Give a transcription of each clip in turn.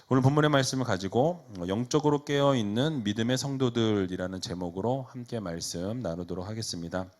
오늘 본문의 말씀을 가지고 영적으로 깨어있는 믿음의 성도들이라는 제목으로 함께 말씀 나누도록 하겠습니다.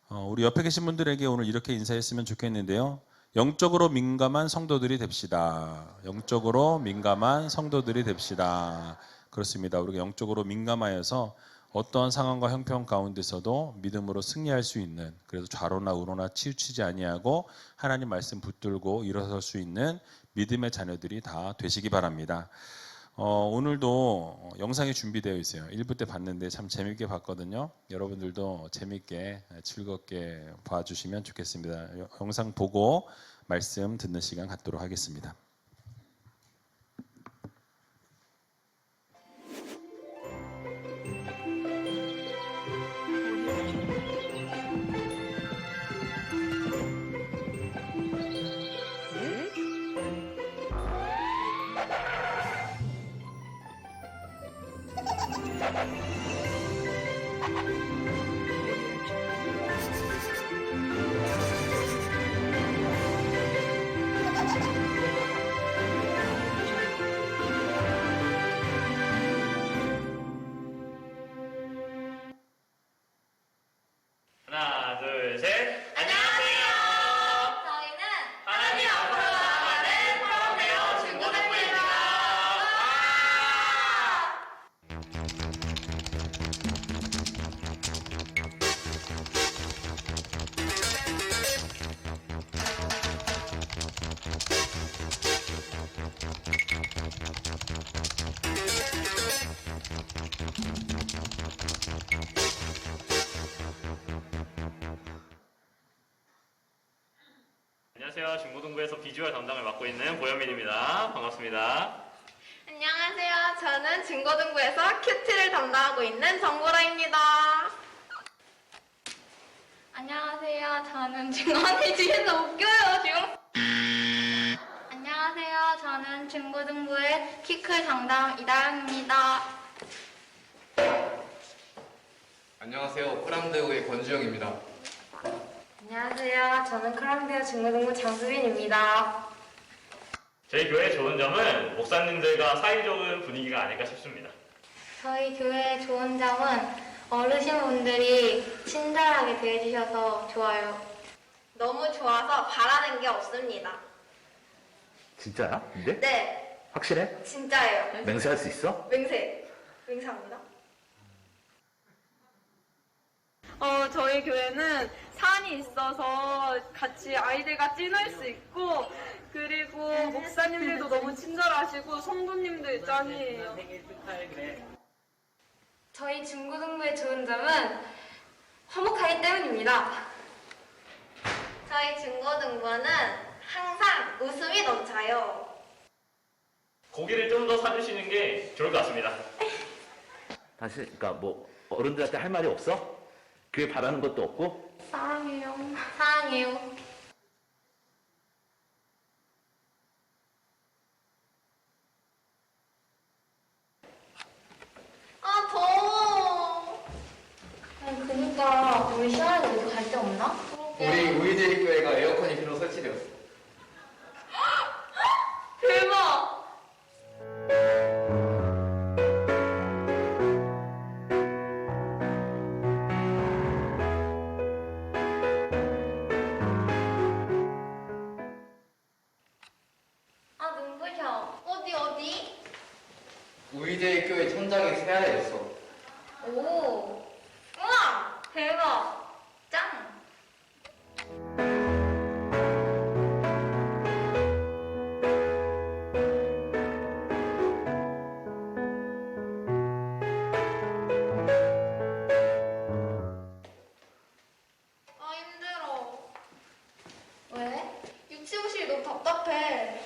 우리 옆에 계신 분들에게 오늘 이렇게 인사했으면 좋겠는데요. 영적으로 민감한 성도들이 됩시다. 영적으로 민감한 성도들이 됩시다. 그렇습니다. 우리가 영적으로 민감하여서 어떠한 상황과 형편 가운데서도 믿음으로 승리할 수 있는, 그래서 좌로나 우로나 치우치지 아니하고 하나님 말씀 붙들고 일어설 수 있는 믿음의 자녀들이 다 되시기 바랍니다. 오늘도 영상이 준비되어 있어요. 1부 때 봤는데 참 재밌게 봤거든요. 여러분들도 재밌게 즐겁게 봐주시면 좋겠습니다. 영상 보고 말씀 듣는 시간 갖도록 하겠습니다. 하나, 둘, 셋. 안녕하세요. 저희는 하나님 앞으로 나아가는 프로메오 중고등부입니다. 안녕하세요. 중고등부에서 비주얼 담당을 맡고 있는 보현민입니다. 반갑습니다. 안녕하세요. 저는 중고등부에서 큐티를 담당하고 있는 정보라입니다. 안녕하세요. 저는 언니 뒤에서 웃겨요 지금. 안녕하세요. 저는 중고등부의 키클 담당 이다영입니다. 안녕하세요. 크람대우의 권주영입니다. 안녕하세요. 저는 크람데어 중고등부 장수빈입니다. 저희 교회의 좋은 점은 목사님들과 사이좋은 분위기가 아닐까 싶습니다. 저희 교회의 좋은 점은 어르신분들이 친절하게 대해주셔서 좋아요. 너무 좋아서 바라는 게 없습니다. 진짜야? 근데? 네, 확실해? 진짜예요. 맹세할 수 있어? 맹세합니다. 저희 교회는 산이 있어서 같이 아이들과 찐할 수 있고, 그리고 목사님들도 너무 친절하시고 성도님들 짱이에요. 저희 중고등부의 좋은 점은 화목하기 때문입니다. 저희 중고등부는 항상 웃음이 넘쳐요. 고기를 좀 더 사주시는 게 좋을 것 같습니다. 다시, 그러니까 뭐 어른들한테 할 말이 없어? 교회 바라는 것도 없고? 사랑해요. 아, 더워. 그니까 우리 시원하게 어디 갈 데 없나? 우리 우이제이교회가 에어컨이 새로 설치되었어. 대박! 아, 눈부셔. 어디? 우이제이교회 천장이 새하얘졌어. 오, 우와, 대박, 짱. 아, 힘들어. 왜? 유치원실이 너무 답답해.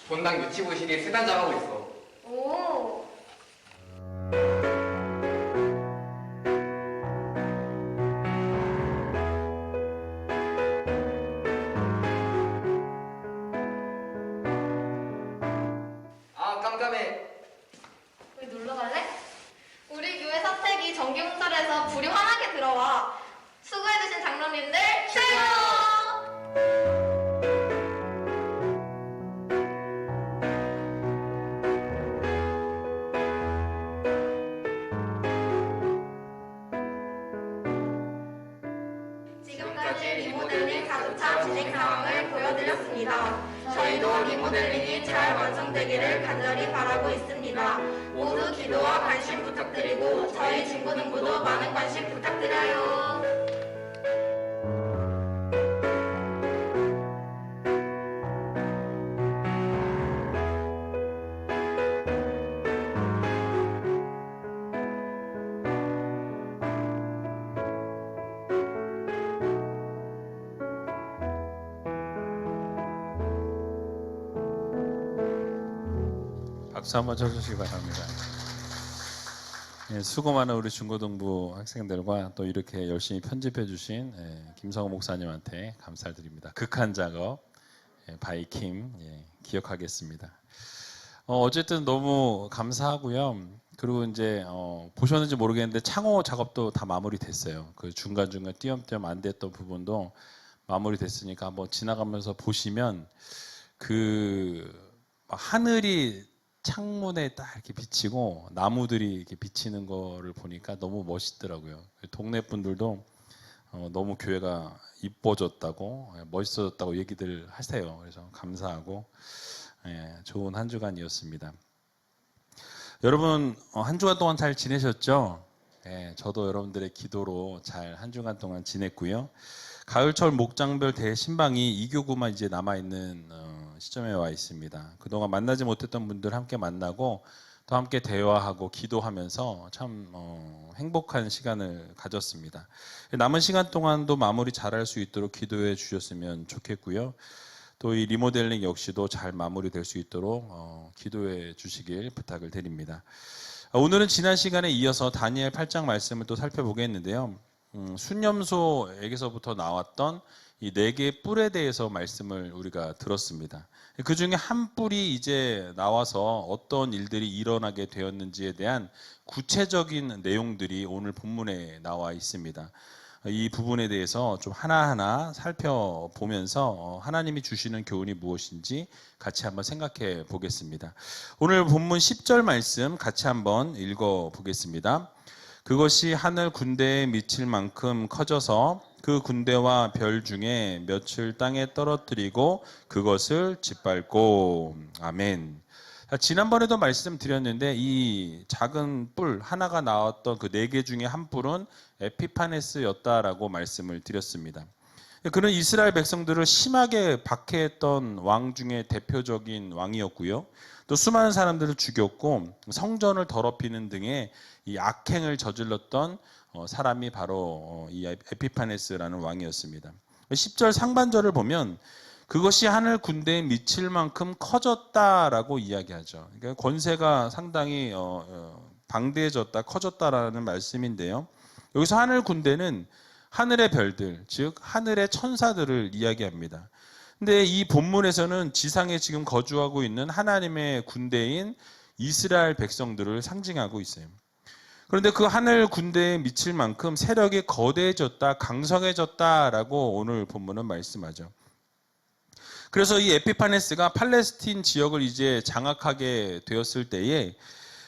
본당 유치부실이 세단장하고 있어. 오. 아, 깜깜해. 우리 놀러 갈래? 우리 교회 사택이 정기공사에서 불이 환하게 들어와. 수고해주신 장로님들 최고! 열렸습니다. 저희도 리모델링이 잘 완성되기를 간절히 바라고 있습니다. 모두 기도와 관심 부탁드리고 저희 중고등부도 많은 관심 부탁드려요. 박수 한번 쳐주시기 바랍니다. 예, 수고 많은 우리 중고등부 학생들과 또 이렇게 열심히 편집해 주신 김성호 목사님한테 감사드립니다. 극한 작업 바이킴 기억하겠습니다. 어쨌든 너무 감사하고요. 그리고 이제 보셨는지 모르겠는데 창호 작업도 다 마무리됐어요. 그 중간중간 띄엄띄엄 안 됐던 부분도 마무리됐으니까 한번 지나가면서 보시면 그 하늘이 창문에 딱 이렇게 비치고 나무들이 이렇게 비치는 거를 보니까 너무 멋있더라고요. 동네 분들도 너무 교회가 이뻐졌다고 멋있어졌다고 얘기들 하세요. 그래서 감사하고 좋은 한 주간이었습니다. 여러분 한 주간 동안 잘 지내셨죠? 저도 여러분들의 기도로 잘 한 주간 동안 지냈고요. 가을철 목장별 대신방이 2교구만 이제 남아있는 시점에 와 있습니다. 그동안 만나지 못했던 분들 함께 만나고 또 함께 대화하고 기도하면서 참 행복한 시간을 가졌습니다. 남은 시간 동안도 마무리 잘할 수 있도록 기도해 주셨으면 좋겠고요. 또 이 리모델링 역시도 잘 마무리될 수 있도록 기도해 주시길 부탁을 드립니다. 오늘은 지난 시간에 이어서 다니엘 8장 말씀을 또 살펴보겠는데요. 순념소에게서부터 나왔던 이 4개의 뿔에 대해서 말씀을 우리가 들었습니다. 그 중에 한 뿔이 이제 나와서 어떤 일들이 일어나게 되었는지에 대한 구체적인 내용들이 오늘 본문에 나와 있습니다. 이 부분에 대해서 좀 하나하나 살펴보면서 하나님이 주시는 교훈이 무엇인지 같이 한번 생각해 보겠습니다. 오늘 본문 10절 말씀 같이 한번 읽어 보겠습니다. 그것이 하늘 군대에 미칠 만큼 커져서 그 군대와 별 중에 몇을 땅에 떨어뜨리고 그것을 짓밟고. 아멘. 지난번에도 말씀드렸는데 이 작은 뿔 하나가 나왔던 그 4개 중에 한 뿔은 에피파네스였다라고 말씀을 드렸습니다. 그는 이스라엘 백성들을 심하게 박해했던 왕 중에 대표적인 왕이었고요. 또 수많은 사람들을 죽였고 성전을 더럽히는 등의 이 악행을 저질렀던 사람이 바로 이 에피파네스라는 왕이었습니다. 10절 상반절을 보면 그것이 하늘 군대에 미칠 만큼 커졌다라고 이야기하죠. 그러니까 권세가 상당히 방대해졌다, 커졌다라는 말씀인데요. 여기서 하늘 군대는 하늘의 별들, 즉 하늘의 천사들을 이야기합니다. 근데 이 본문에서는 지상에 지금 거주하고 있는 하나님의 군대인 이스라엘 백성들을 상징하고 있어요. 그런데 그 하늘 군대에 미칠 만큼 세력이 거대해졌다, 강성해졌다라고 오늘 본문은 말씀하죠. 그래서 이 에피파네스가 팔레스틴 지역을 이제 장악하게 되었을 때에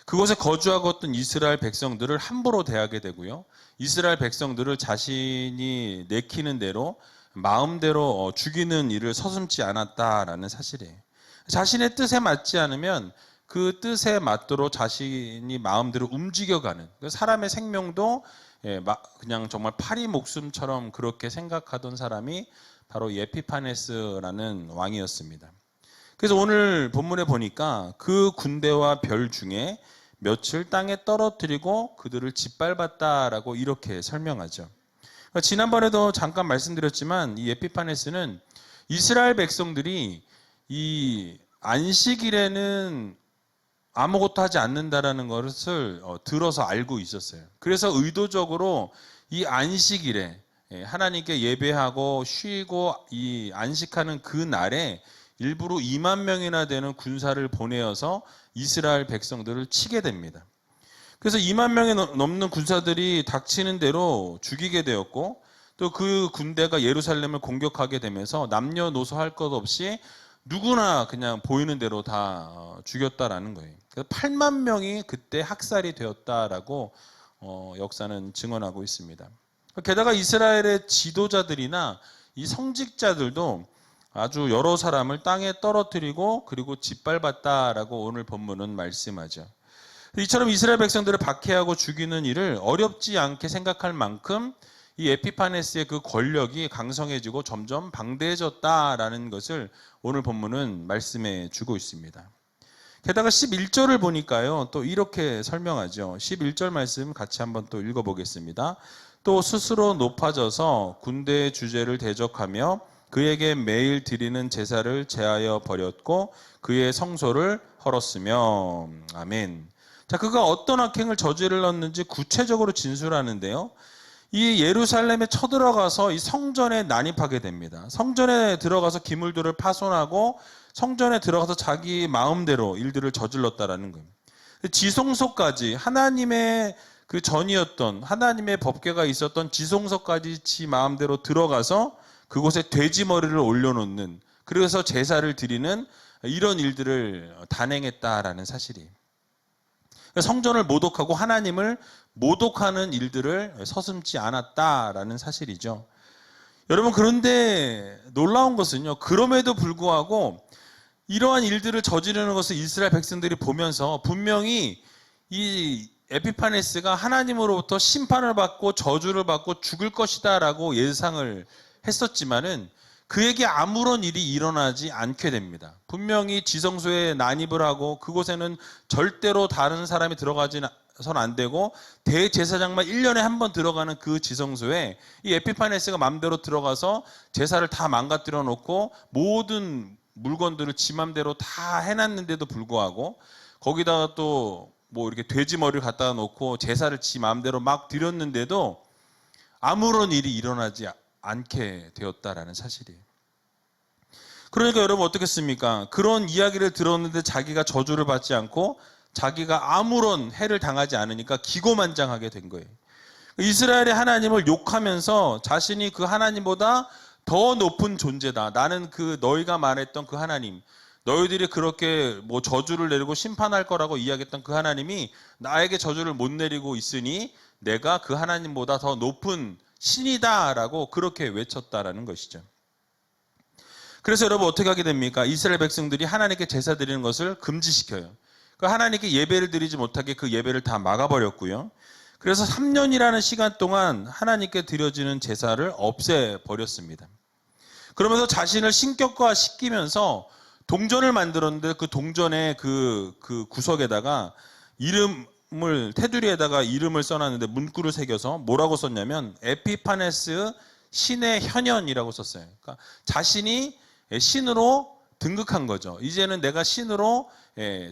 그곳에 거주하고 있던 이스라엘 백성들을 함부로 대하게 되고요. 이스라엘 백성들을 자신이 내키는 대로 마음대로 죽이는 일을 서슴지 않았다라는 사실이에요. 자신의 뜻에 맞지 않으면 그 뜻에 맞도록 자신이 마음대로 움직여가는, 사람의 생명도 그냥 정말 파리 목숨처럼 그렇게 생각하던 사람이 바로 에피파네스라는 왕이었습니다. 그래서 오늘 본문에 보니까 그 군대와 별 중에 몇을 땅에 떨어뜨리고 그들을 짓밟았다라고 이렇게 설명하죠. 지난번에도 잠깐 말씀드렸지만 이 에피파네스는 이스라엘 백성들이 이 안식일에는 아무것도 하지 않는다라는 것을 들어서 알고 있었어요. 그래서 의도적으로 이 안식일에 하나님께 예배하고 쉬고 이 안식하는 그 날에 일부러 2만 명이나 되는 군사를 보내어서 이스라엘 백성들을 치게 됩니다. 그래서 2만 명이 넘는 군사들이 닥치는 대로 죽이게 되었고 또 그 군대가 예루살렘을 공격하게 되면서 남녀노소 할 것 없이 누구나 그냥 보이는 대로 다 죽였다라는 거예요. 그래서 8만 명이 그때 학살이 되었다라고 역사는 증언하고 있습니다. 게다가 이스라엘의 지도자들이나 이 성직자들도 아주 여러 사람을 땅에 떨어뜨리고 그리고 짓밟았다라고 오늘 본문은 말씀하죠. 이처럼 이스라엘 백성들을 박해하고 죽이는 일을 어렵지 않게 생각할 만큼 이 에피파네스의 그 권력이 강성해지고 점점 방대해졌다라는 것을 오늘 본문은 말씀해 주고 있습니다. 게다가 11절을 보니까요, 또 이렇게 설명하죠. 11절 말씀 같이 한번 또 읽어보겠습니다. 또 스스로 높아져서 군대의 주제를 대적하며 그에게 매일 드리는 제사를 제하여 버렸고 그의 성소를 헐었으며. 아멘. 자, 그가 어떤 악행을 저질렀는지 구체적으로 진술하는데요. 이 예루살렘에 쳐들어가서 이 성전에 난입하게 됩니다. 성전에 들어가서 기물들을 파손하고 성전에 들어가서 자기 마음대로 일들을 저질렀다라는 거예요. 지성소까지 하나님의 그 전이었던 하나님의 법궤가 있었던 지성소까지 지 마음대로 들어가서 그곳에 돼지 머리를 올려놓는, 그래서 제사를 드리는 이런 일들을 단행했다라는 사실이에요. 성전을 모독하고 하나님을 모독하는 일들을 서슴지 않았다라는 사실이죠. 여러분, 그런데 놀라운 것은요, 그럼에도 불구하고 이러한 일들을 저지르는 것을 이스라엘 백성들이 보면서 분명히 이 에피파네스가 하나님으로부터 심판을 받고 저주를 받고 죽을 것이다라고 예상을 했었지만은 그에게 아무런 일이 일어나지 않게 됩니다. 분명히 지성소에 난입을 하고 그곳에는 절대로 다른 사람이 들어가서는 안 되고 대제사장만 1년에 한 번 들어가는 그 지성소에 이 에피파네스가 마음대로 들어가서 제사를 다 망가뜨려 놓고 모든 물건들을 지 맘대로 다 해놨는데도 불구하고 거기다가 또 뭐 이렇게 돼지 머리를 갖다 놓고 제사를 지 마음대로 막 드렸는데도 아무런 일이 일어나지 않게 되었다라는 사실이에요. 그러니까 여러분 어떻겠습니까? 그런 이야기를 들었는데 자기가 저주를 받지 않고 자기가 아무런 해를 당하지 않으니까 기고만장하게 된 거예요. 이스라엘의 하나님을 욕하면서 자신이 그 하나님보다 더 높은 존재다. 나는 그 너희가 말했던 그 하나님, 너희들이 그렇게 뭐 저주를 내리고 심판할 거라고 이야기했던 그 하나님이 나에게 저주를 못 내리고 있으니 내가 그 하나님보다 더 높은 신이다라고 그렇게 외쳤다라는 것이죠. 그래서 여러분 어떻게 하게 됩니까? 이스라엘 백성들이 하나님께 제사 드리는 것을 금지시켜요. 그 하나님께 예배를 드리지 못하게 그 예배를 다 막아버렸고요. 그래서 3년이라는 시간 동안 하나님께 드려지는 제사를 없애버렸습니다. 그러면서 자신을 신격화시키면서 동전을 만들었는데 그 동전의 그 구석에다가 이름을, 테두리에다가 이름을 써놨는데 문구를 새겨서 뭐라고 썼냐면 에피파네스 신의 현현이라고 썼어요. 그러니까 자신이 신으로 등극한 거죠. 이제는 내가 신으로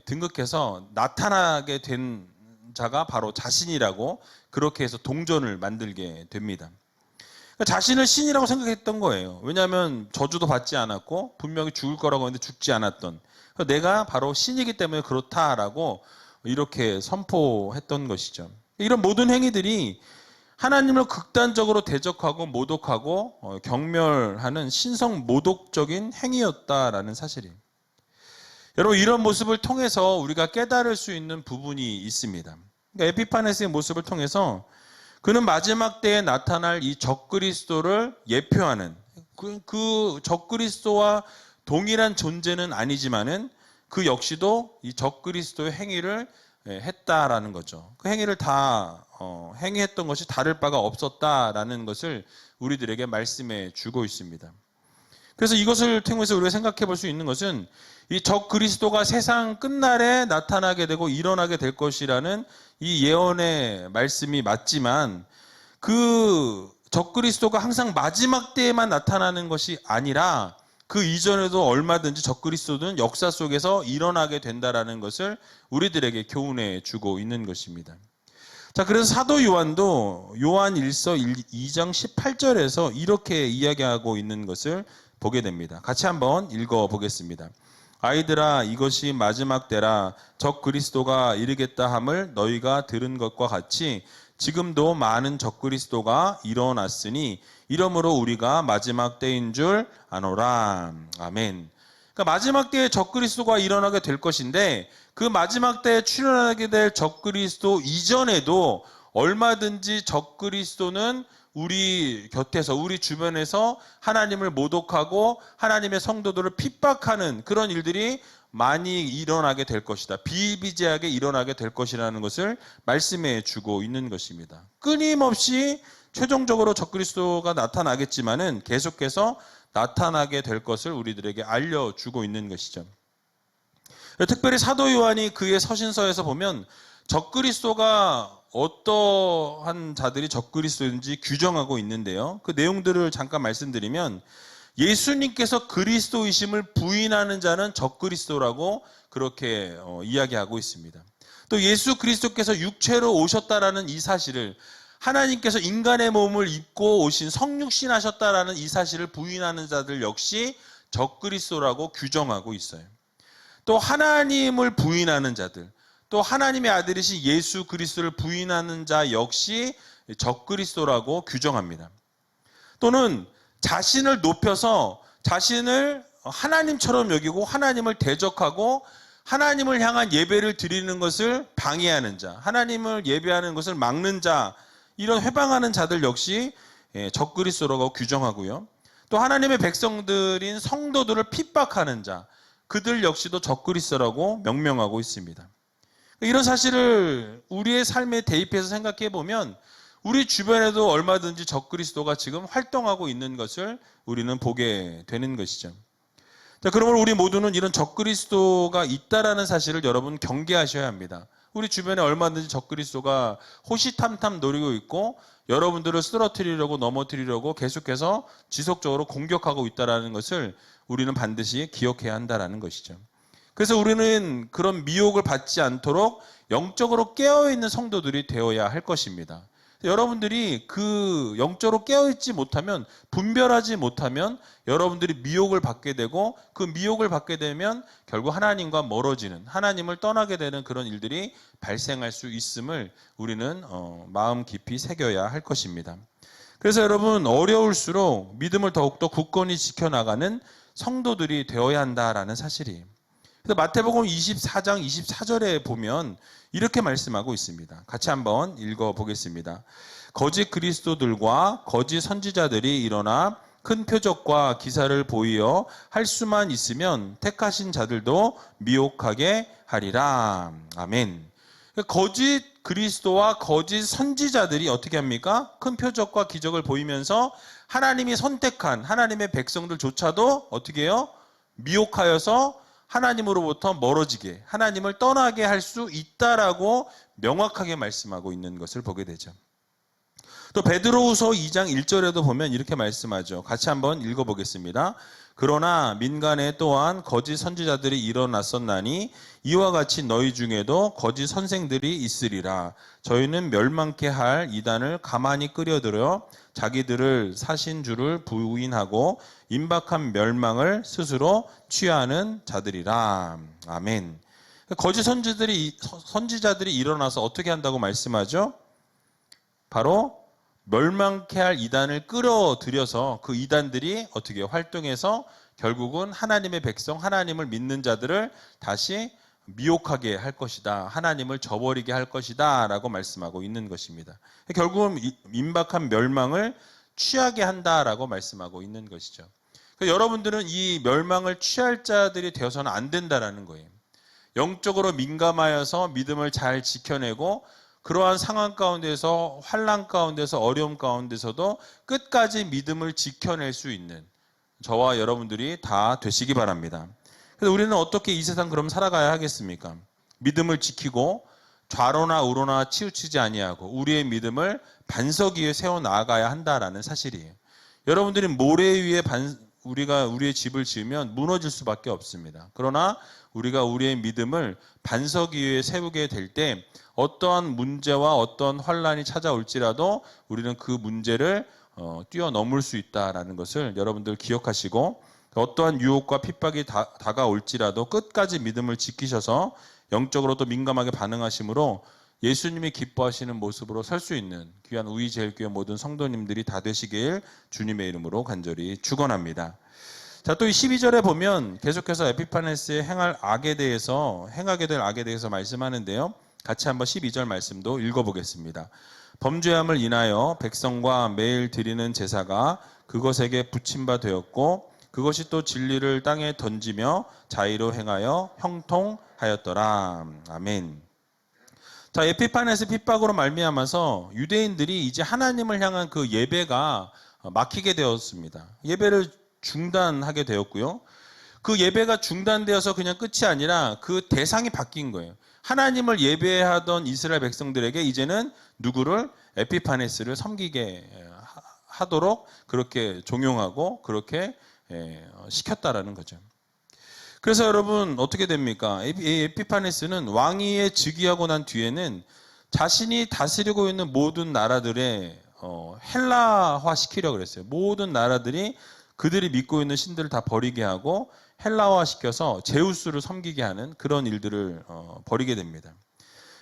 등극해서 나타나게 된 자가 바로 자신이라고 그렇게 해서 동전을 만들게 됩니다. 그러니까 자신을 신이라고 생각했던 거예요. 왜냐하면 저주도 받지 않았고 분명히 죽을 거라고 했는데 죽지 않았던, 내가 바로 신이기 때문에 그렇다라고 이렇게 선포했던 것이죠. 이런 모든 행위들이 하나님을 극단적으로 대적하고 모독하고 경멸하는 신성 모독적인 행위였다라는 사실이에요. 여러분, 이런 모습을 통해서 우리가 깨달을 수 있는 부분이 있습니다. 그러니까 에피파네스의 모습을 통해서 그는 마지막 때에 나타날 이 적그리스도를 예표하는, 그 적그리스도와 동일한 존재는 아니지만은 그 역시도 이 적그리스도의 행위를 했다라는 거죠. 그 행위를 다 행위했던 것이 다를 바가 없었다라는 것을 우리들에게 말씀해 주고 있습니다. 그래서 이것을 통해서 우리가 생각해 볼 수 있는 것은 이 적그리스도가 세상 끝날에 나타나게 되고 일어나게 될 것이라는 이 예언의 말씀이 맞지만, 그 적그리스도가 항상 마지막 때에만 나타나는 것이 아니라 그 이전에도 얼마든지 적그리스도는 역사 속에서 일어나게 된다라는 것을 우리들에게 교훈해 주고 있는 것입니다. 자, 그래서 사도 요한도 요한 1서 2장 18절에서 이렇게 이야기하고 있는 것을 보게 됩니다. 같이 한번 읽어 보겠습니다. 아이들아, 이것이 마지막 때라. 적그리스도가 이르겠다 함을 너희가 들은 것과 같이 지금도 많은 적그리스도가 일어났으니 이러므로 우리가 마지막 때인 줄 아노라. 아멘. 그러니까 마지막 때에 적그리스도가 일어나게 될 것인데, 그 마지막 때에 출현하게 될 적그리스도 이전에도 얼마든지 적그리스도는 우리 곁에서 우리 주변에서 하나님을 모독하고 하나님의 성도들을 핍박하는 그런 일들이 많이 일어나게 될 것이다. 비일비재하게 일어나게 될 것이라는 것을 말씀해 주고 있는 것입니다. 끊임없이 최종적으로 적그리스도가 나타나겠지만은 계속해서 나타나게 될 것을 우리들에게 알려주고 있는 것이죠. 특별히 사도 요한이 그의 서신서에서 보면 적그리스도가 어떠한 자들이 적그리스도인지 규정하고 있는데요. 그 내용들을 잠깐 말씀드리면 예수님께서 그리스도이심을 부인하는 자는 적그리스도라고 그렇게 이야기하고 있습니다. 또 예수 그리스도께서 육체로 오셨다라는 이 사실을 하나님께서 인간의 몸을 입고 오신 성육신 하셨다라는 이 사실을 부인하는 자들 역시 적그리스도라고 규정하고 있어요. 또 하나님을 부인하는 자들, 또 하나님의 아들이신 예수 그리스도를 부인하는 자 역시 적그리스도라고 규정합니다. 또는 자신을 높여서 자신을 하나님처럼 여기고 하나님을 대적하고 하나님을 향한 예배를 드리는 것을 방해하는 자, 하나님을 예배하는 것을 막는 자, 이런 회방하는 자들 역시 적그리스도라고 규정하고요. 또 하나님의 백성들인 성도들을 핍박하는 자, 그들 역시도 적그리스도라고 명명하고 있습니다. 이런 사실을 우리의 삶에 대입해서 생각해 보면 우리 주변에도 얼마든지 적그리스도가 지금 활동하고 있는 것을 우리는 보게 되는 것이죠. 자, 그러므로 우리 모두는 이런 적그리스도가 있다라는 사실을 여러분 경계하셔야 합니다. 우리 주변에 얼마든지 적그리스도가 호시탐탐 노리고 있고 여러분들을 쓰러뜨리려고 넘어뜨리려고 계속해서 지속적으로 공격하고 있다라는 것을 우리는 반드시 기억해야 한다라는 것이죠. 그래서 우리는 그런 미혹을 받지 않도록 영적으로 깨어있는 성도들이 되어야 할 것입니다. 여러분들이 그 영적으로 깨어있지 못하면, 분별하지 못하면 여러분들이 미혹을 받게 되고 그 미혹을 받게 되면 결국 하나님과 멀어지는, 하나님을 떠나게 되는 그런 일들이 발생할 수 있음을 우리는 마음 깊이 새겨야 할 것입니다. 그래서 여러분, 어려울수록 믿음을 더욱더 굳건히 지켜나가는 성도들이 되어야 한다라는 사실이에요. 그래서 마태복음 24장 24절에 보면 이렇게 말씀하고 있습니다. 같이 한번 읽어보겠습니다. 거짓 그리스도들과 거짓 선지자들이 일어나 큰 표적과 기사를 보이어 할 수만 있으면 택하신 자들도 미혹하게 하리라. 아멘. 거짓 그리스도와 거짓 선지자들이 어떻게 합니까? 큰 표적과 기적을 보이면서 하나님이 선택한 하나님의 백성들조차도 어떻게 해요? 미혹하여서 하나님으로부터 멀어지게, 하나님을 떠나게 할 수 있다라고 명확하게 말씀하고 있는 것을 보게 되죠. 또 베드로후서 2장 1절에도 보면 이렇게 말씀하죠. 같이 한번 읽어보겠습니다. 그러나 민간에 또한 거짓 선지자들이 일어났었나니 이와 같이 너희 중에도 거짓 선생들이 있으리라. 저희는 멸망케 할 이단을 가만히 끌어들여 자기들을 사신 줄을 부인하고 임박한 멸망을 스스로 취하는 자들이라. 아멘. 거짓 선지자들이 일어나서 어떻게 한다고 말씀하죠? 바로 멸망케 할 이단을 끌어들여서 그 이단들이 어떻게 활동해서 결국은 하나님의 백성, 하나님을 믿는 자들을 다시 미혹하게 할 것이다. 하나님을 저버리게 할 것이다. 라고 말씀하고 있는 것입니다. 결국은 임박한 멸망을 취하게 한다라고 말씀하고 있는 것이죠. 그러니까 여러분들은 이 멸망을 취할 자들이 되어서는 안 된다라는 거예요. 영적으로 민감하여서 믿음을 잘 지켜내고 그러한 상황 가운데서, 환난 가운데서, 어려움 가운데서도 끝까지 믿음을 지켜낼 수 있는 저와 여러분들이 다 되시기 바랍니다. 그래서 우리는 어떻게 이 세상 그럼 살아가야 하겠습니까? 믿음을 지키고 좌로나 우로나 치우치지 아니하고 우리의 믿음을 반석 위에 세워 나아가야 한다라는 사실이에요. 여러분들이 모래 위에 우리가 우리의 집을 지으면 무너질 수밖에 없습니다. 그러나 우리가 우리의 믿음을 반석 위에 세우게 될 때 어떠한 문제와 어떠한 환란이 찾아올지라도 우리는 그 문제를 뛰어넘을 수 있다라는 것을 여러분들 기억하시고 어떠한 유혹과 핍박이 다가올지라도 끝까지 믿음을 지키셔서 영적으로도 민감하게 반응하심으로 예수님이 기뻐하시는 모습으로 설 수 있는 귀한 우이제일교회 모든 성도님들이 다 되시길 주님의 이름으로 간절히 축원합니다. 자, 또 이 12절에 보면 계속해서 에피파네스의 행하게 될 악에 대해서 말씀하는데요. 같이 한번 12절 말씀도 읽어보겠습니다. 범죄함을 인하여 백성과 매일 드리는 제사가 그것에게 붙임 바 되었고 그것이 또 진리를 땅에 던지며 자의로 행하여 형통하였더라. 아멘. 자, 에피파네스 핍박으로 말미암아서 유대인들이 이제 하나님을 향한 그 예배가 막히게 되었습니다. 예배를 중단하게 되었고요. 그 예배가 중단되어서 그냥 끝이 아니라 그 대상이 바뀐 거예요. 하나님을 예배하던 이스라엘 백성들에게 이제는 누구를? 에피파네스를 섬기게 하도록 그렇게 종용하고 그렇게 시켰다라는 거죠. 그래서 여러분 어떻게 됩니까? 에피파네스는 왕위에 즉위하고 난 뒤에는 자신이 다스리고 있는 모든 나라들의 헬라화 시키려고 그랬어요. 모든 나라들이 그들이 믿고 있는 신들을 다 버리게 하고 헬라화 시켜서 제우스를 섬기게 하는 그런 일들을 벌이게 됩니다.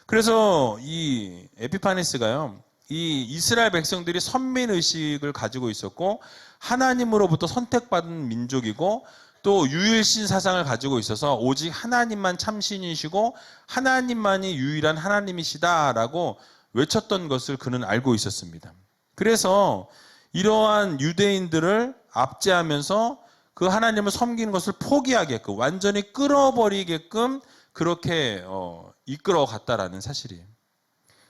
그래서 이 에피파네스가요, 이 이스라엘 백성들이 선민의식을 가지고 있었고 하나님으로부터 선택받은 민족이고 또 유일신 사상을 가지고 있어서 오직 하나님만 참신이시고 하나님만이 유일한 하나님이시다라고 외쳤던 것을 그는 알고 있었습니다. 그래서 이러한 유대인들을 압제하면서 그 하나님을 섬기는 것을 포기하게끔 완전히 끌어버리게끔 그렇게 이끌어 갔다라는 사실이에요.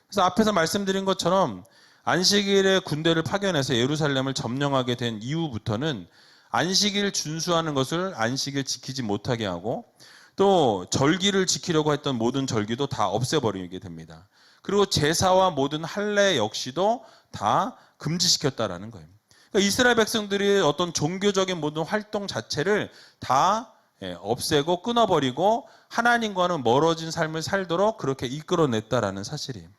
그래서 앞에서 말씀드린 것처럼 안식일에 군대를 파견해서 예루살렘을 점령하게 된 이후부터는 안식일 준수하는 것을 안식일 지키지 못하게 하고 또 절기를 지키려고 했던 모든 절기도 다 없애버리게 됩니다. 그리고 제사와 모든 할례 역시도 다 금지시켰다라는 거예요. 그러니까 이스라엘 백성들이 어떤 종교적인 모든 활동 자체를 다 없애고 끊어버리고 하나님과는 멀어진 삶을 살도록 그렇게 이끌어냈다라는 사실이에요.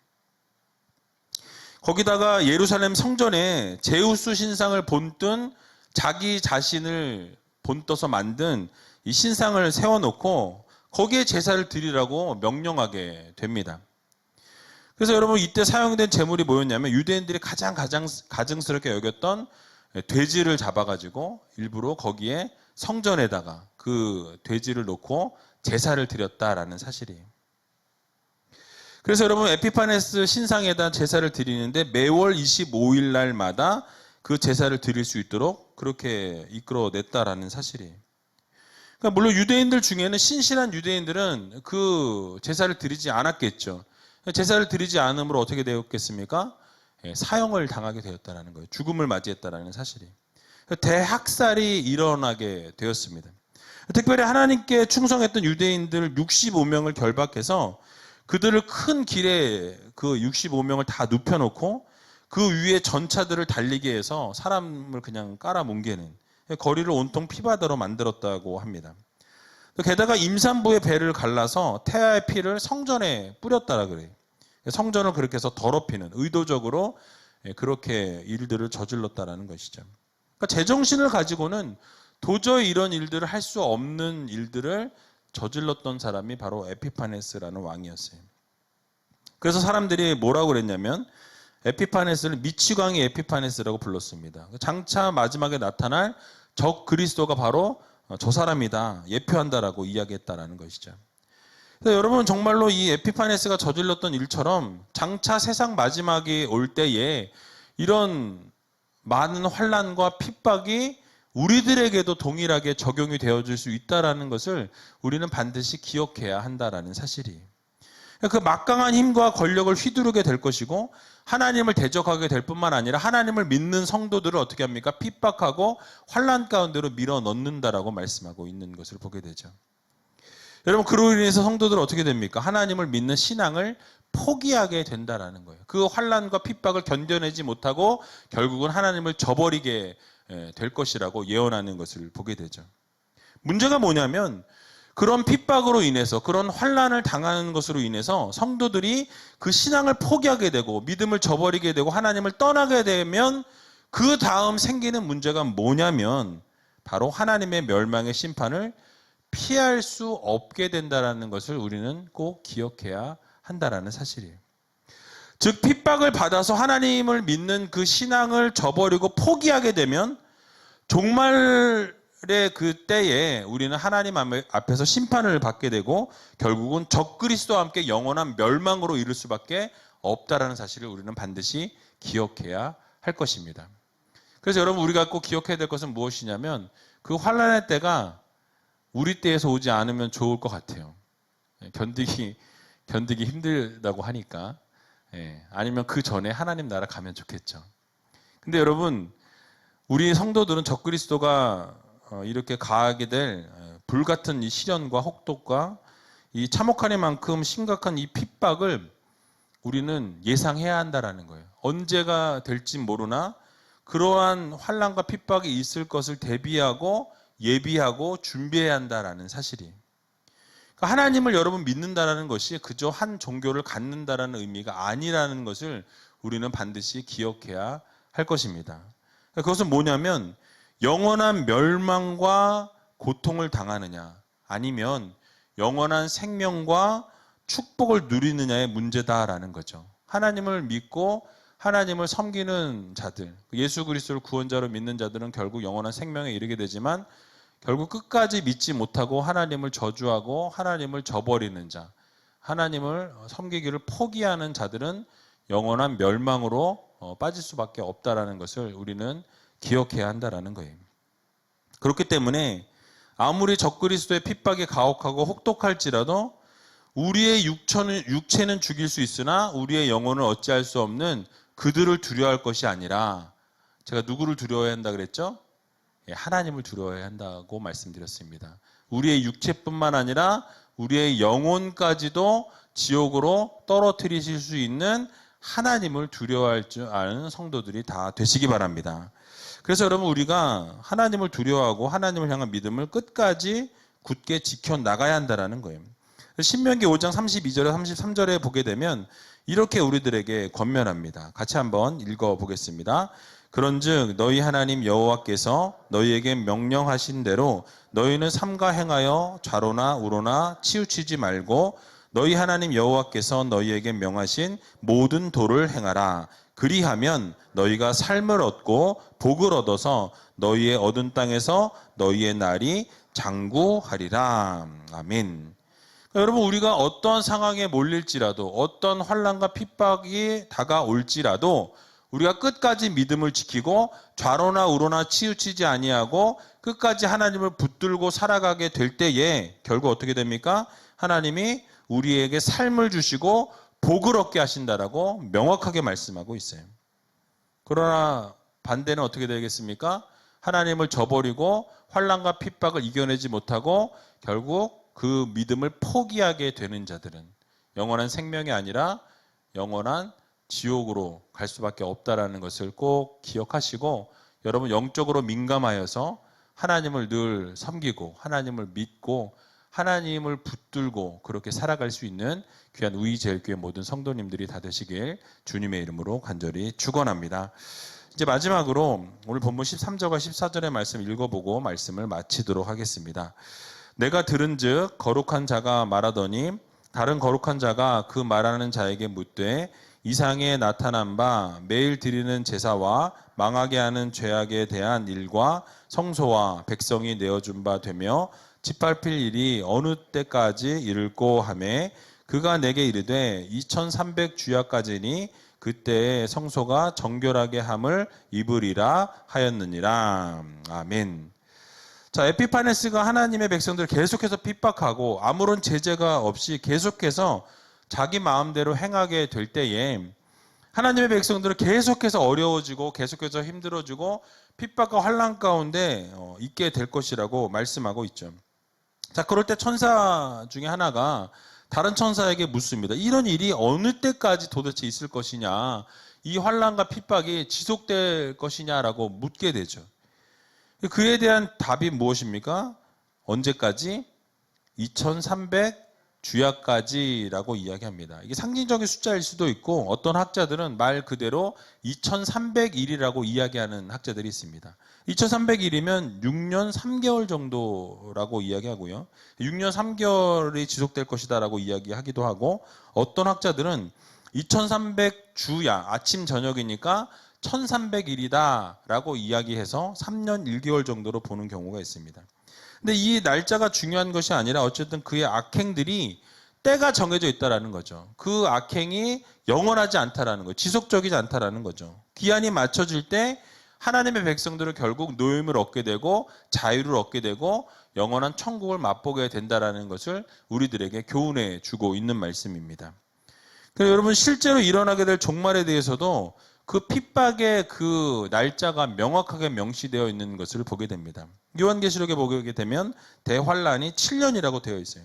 거기다가 예루살렘 성전에 제우스 신상을 본뜬 자기 자신을 본떠서 만든 이 신상을 세워놓고 거기에 제사를 드리라고 명령하게 됩니다. 그래서 여러분 이때 사용된 제물이 뭐였냐면 유대인들이 가장 가증스럽게 여겼던 돼지를 잡아가지고 일부러 거기에 성전에다가 그 돼지를 놓고 제사를 드렸다라는 사실이에요. 그래서 여러분 에피파네스 신상에다 제사를 드리는데 매월 25일 날마다 그 제사를 드릴 수 있도록 그렇게 이끌어냈다라는 사실이에요. 그러니까 물론 유대인들 중에는 신실한 유대인들은 그 제사를 드리지 않았겠죠. 제사를 드리지 않음으로 어떻게 되었겠습니까? 사형을 당하게 되었다는 거예요. 죽음을 맞이했다는 사실이. 대학살이 일어나게 되었습니다. 특별히 하나님께 충성했던 유대인들 65명을 결박해서 그들을 큰 길에 그 65명을 다 눕혀놓고 그 위에 전차들을 달리게 해서 사람을 그냥 깔아뭉개는 거리를 온통 피바다로 만들었다고 합니다. 게다가 임산부의 배를 갈라서 태아의 피를 성전에 뿌렸다라 그래요. 성전을 그렇게 해서 더럽히는 의도적으로 그렇게 일들을 저질렀다라는 것이죠. 그러니까 제정신을 가지고는 도저히 이런 일들을 할 수 없는 일들을 저질렀던 사람이 바로 에피파네스라는 왕이었어요. 그래서 사람들이 뭐라고 그랬냐면 에피파네스를 미치광이 에피파네스라고 불렀습니다. 장차 마지막에 나타날 적 그리스도가 바로 저 사람이다, 예표한다라고 이야기했다라는 것이죠. 그래서 여러분 정말로 이 에피파네스가 저질렀던 일처럼 장차 세상 마지막이 올 때에 이런 많은 환난과 핍박이 우리들에게도 동일하게 적용이 되어질 수 있다라는 것을 우리는 반드시 기억해야 한다라는 사실이에요. 그 막강한 힘과 권력을 휘두르게 될 것이고 하나님을 대적하게 될 뿐만 아니라 하나님을 믿는 성도들을 어떻게 합니까? 핍박하고 환난 가운데로 밀어넣는다라고 말씀하고 있는 것을 보게 되죠. 여러분 그로 인해서 성도들은 어떻게 됩니까? 하나님을 믿는 신앙을 포기하게 된다라는 거예요. 그 환난과 핍박을 견뎌내지 못하고 결국은 하나님을 저버리게 될 것이라고 예언하는 것을 보게 되죠. 문제가 뭐냐면 그런 핍박으로 인해서 그런 환난을 당하는 것으로 인해서 성도들이 그 신앙을 포기하게 되고 믿음을 저버리게 되고 하나님을 떠나게 되면 그 다음 생기는 문제가 뭐냐면 바로 하나님의 멸망의 심판을 피할 수 없게 된다는 것을 우리는 꼭 기억해야 한다는 사실이에요. 즉 핍박을 받아서 하나님을 믿는 그 신앙을 저버리고 포기하게 되면 종말의 그 때에 우리는 하나님 앞에서 심판을 받게 되고 결국은 적그리스도와 함께 영원한 멸망으로 이를 수밖에 없다라는 사실을 우리는 반드시 기억해야 할 것입니다. 그래서 여러분 우리가 꼭 기억해야 될 것은 무엇이냐면 그 환난의 때가 우리 때에서 오지 않으면 좋을 것 같아요. 견디기 힘들다고 하니까. 아니면 그 전에 하나님 나라 가면 좋겠죠. 근데 여러분 우리 성도들은 적그리스도가 이렇게 가하게 될 불같은 이 시련과 혹독과 이 참혹하니만큼 심각한 이 핍박을 우리는 예상해야 한다라는 거예요. 언제가 될지 모르나 그러한 환난과 핍박이 있을 것을 대비하고 예비하고 준비해야 한다라는 사실이. 그러니까 하나님을 여러분 믿는다라는 것이 그저 한 종교를 갖는다라는 의미가 아니라는 것을 우리는 반드시 기억해야 할 것입니다. 그것은 뭐냐면 영원한 멸망과 고통을 당하느냐 아니면 영원한 생명과 축복을 누리느냐의 문제다라는 거죠. 하나님을 믿고 하나님을 섬기는 자들, 예수 그리스도를 구원자로 믿는 자들은 결국 영원한 생명에 이르게 되지만 결국 끝까지 믿지 못하고 하나님을 저주하고 하나님을 저버리는 자, 하나님을 섬기기를 포기하는 자들은 영원한 멸망으로 빠질 수밖에 없다라는 것을 우리는 기억해야 한다라는 거예요. 그렇기 때문에 아무리 적그리스도의 핍박이 가혹하고 혹독할지라도 우리의 육체는 죽일 수 있으나 우리의 영혼을 어찌할 수 없는 그들을 두려워할 것이 아니라 제가 누구를 두려워해야 한다 그랬죠? 하나님을 두려워해야 한다고 말씀드렸습니다. 우리의 육체뿐만 아니라 우리의 영혼까지도 지옥으로 떨어뜨리실 수 있는 하나님을 두려워할 줄 아는 성도들이 다 되시기 바랍니다. 그래서 여러분 우리가 하나님을 두려워하고 하나님을 향한 믿음을 끝까지 굳게 지켜나가야 한다는 거예요. 신명기 5장 32절에 33절에 보게 되면 이렇게 우리들에게 권면합니다. 같이 한번 읽어보겠습니다. 그런즉 너희 하나님 여호와께서 너희에게 명령하신 대로 너희는 삼가 행하여 좌로나 우로나 치우치지 말고 너희 하나님 여호와께서 너희에게 명하신 모든 도를 행하라. 그리하면 너희가 삶을 얻고 복을 얻어서 너희의 얻은 땅에서 너희의 날이 장구하리라. 아멘. 여러분 우리가 어떤 상황에 몰릴지라도 어떤 환난과 핍박이 다가올지라도 우리가 끝까지 믿음을 지키고 좌로나 우로나 치우치지 아니하고 끝까지 하나님을 붙들고 살아가게 될 때에 결국 어떻게 됩니까? 하나님이 우리에게 삶을 주시고 복을 얻게 하신다라고 명확하게 말씀하고 있어요. 그러나 반대는 어떻게 되겠습니까? 하나님을 저버리고 환난과 핍박을 이겨내지 못하고 결국 그 믿음을 포기하게 되는 자들은 영원한 생명이 아니라 영원한 지옥으로 갈 수밖에 없다라는 것을 꼭 기억하시고 여러분 영적으로 민감하여서 하나님을 늘 섬기고 하나님을 믿고 하나님을 붙들고 그렇게 살아갈 수 있는 귀한 우이제일교회 모든 성도님들이 다 되시길 주님의 이름으로 간절히 축원합니다. 이제 마지막으로 오늘 본문 13절과 14절의 말씀 읽어보고 말씀을 마치도록 하겠습니다. 내가 들은즉 거룩한 자가 말하더니 다른 거룩한 자가 그 말하는 자에게 묻되 이상에 나타난 바 매일 드리는 제사와 망하게 하는 죄악에 대한 일과 성소와 백성이 내어준 바 되며 짓밟힐 일이 어느 때까지 이를꼬 하매 그가 내게 이르되 2300 주야까지니 그때에 성소가 정결하게 함을 입으리라 하였느니라. 아멘. 자, 에피파네스가 하나님의 백성들을 계속해서 핍박하고 아무런 제재가 없이 계속해서 자기 마음대로 행하게 될 때에 하나님의 백성들은 계속해서 어려워지고 계속해서 힘들어지고 핍박과 환난 가운데 있게 될 것이라고 말씀하고 있죠. 자, 그럴 때 천사 중에 하나가 다른 천사에게 묻습니다. 이런 일이 어느 때까지 도대체 있을 것이냐, 이 환난과 핍박이 지속될 것이냐라고 묻게 되죠. 그에 대한 답이 무엇입니까? 언제까지? 2300 주야까지라고 이야기합니다. 이게 상징적인 숫자일 수도 있고 어떤 학자들은 말 그대로 2300일이라고 이야기하는 학자들이 있습니다. 2300일이면 6년 3개월 정도라고 이야기하고요. 6년 3개월이 지속될 것이다라고 이야기하기도 하고 어떤 학자들은 2300주야 아침 저녁이니까 1300일이다라고 이야기해서 3년 1개월 정도로 보는 경우가 있습니다. 근데 이 날짜가 중요한 것이 아니라 어쨌든 그의 악행들이 때가 정해져 있다라는 거죠. 그 악행이 영원하지 않다라는 거예요. 지속적이지 않다라는 거죠. 기한이 맞춰질 때 하나님의 백성들은 결국 노임을 얻게 되고 자유를 얻게 되고 영원한 천국을 맛보게 된다라는 것을 우리들에게 교훈해 주고 있는 말씀입니다. 그래서 여러분 실제로 일어나게 될 종말에 대해서도 그 핍박의 그 날짜가 명확하게 명시되어 있는 것을 보게 됩니다. 요한계시록에 보게 되면 대환란이 7년이라고 되어 있어요.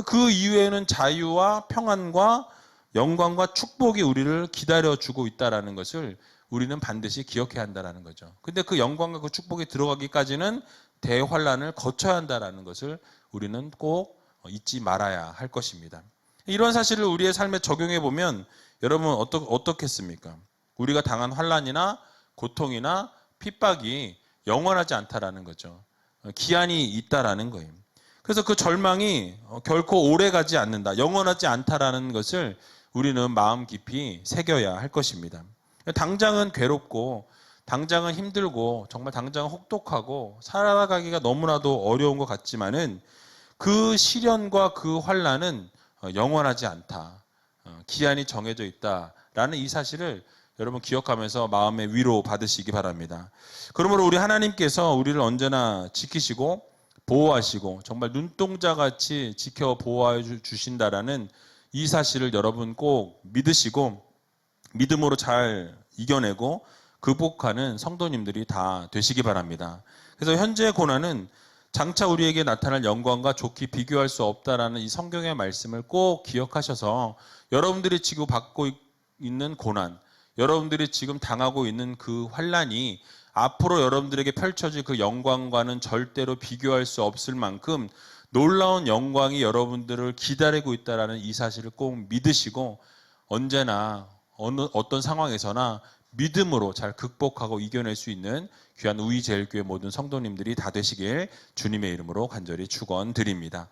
그 이후에는 자유와 평안과 영광과 축복이 우리를 기다려주고 있다는 것을 우리는 반드시 기억해야 한다는 거죠. 근데 그 영광과 그 축복이 들어가기까지는 대환란을 거쳐야 한다는 것을 우리는 꼭 잊지 말아야 할 것입니다. 이런 사실을 우리의 삶에 적용해 보면 여러분 어떻겠습니까? 우리가 당한 환란이나 고통이나 핍박이 영원하지 않다라는 거죠. 기한이 있다라는 거예요. 그래서 그 절망이 결코 오래 가지 않는다, 영원하지 않다라는 것을 우리는 마음 깊이 새겨야 할 것입니다. 당장은 괴롭고 당장은 힘들고 정말 당장은 혹독하고 살아가기가 너무나도 어려운 것 같지만은 그 시련과 그 환란은 영원하지 않다, 기한이 정해져 있다라는 이 사실을 여러분 기억하면서 마음의 위로 받으시기 바랍니다. 그러므로 우리 하나님께서 우리를 언제나 지키시고 보호하시고 정말 눈동자같이 지켜 보호해 주신다라는 이 사실을 여러분 꼭 믿으시고 믿음으로 잘 이겨내고 극복하는 성도님들이 다 되시기 바랍니다. 그래서 현재의 고난은 장차 우리에게 나타날 영광과 좋게 비교할 수 없다라는 이 성경의 말씀을 꼭 기억하셔서 여러분들이 지금 받고 있는 고난, 여러분들이 지금 당하고 있는 그 환란이 앞으로 여러분들에게 펼쳐질 그 영광과는 절대로 비교할 수 없을 만큼 놀라운 영광이 여러분들을 기다리고 있다는 이 사실을 꼭 믿으시고 언제나 어떤 상황에서나 믿음으로 잘 극복하고 이겨낼 수 있는 귀한 우이제일교회 모든 성도님들이 다 되시길 주님의 이름으로 간절히 축원드립니다.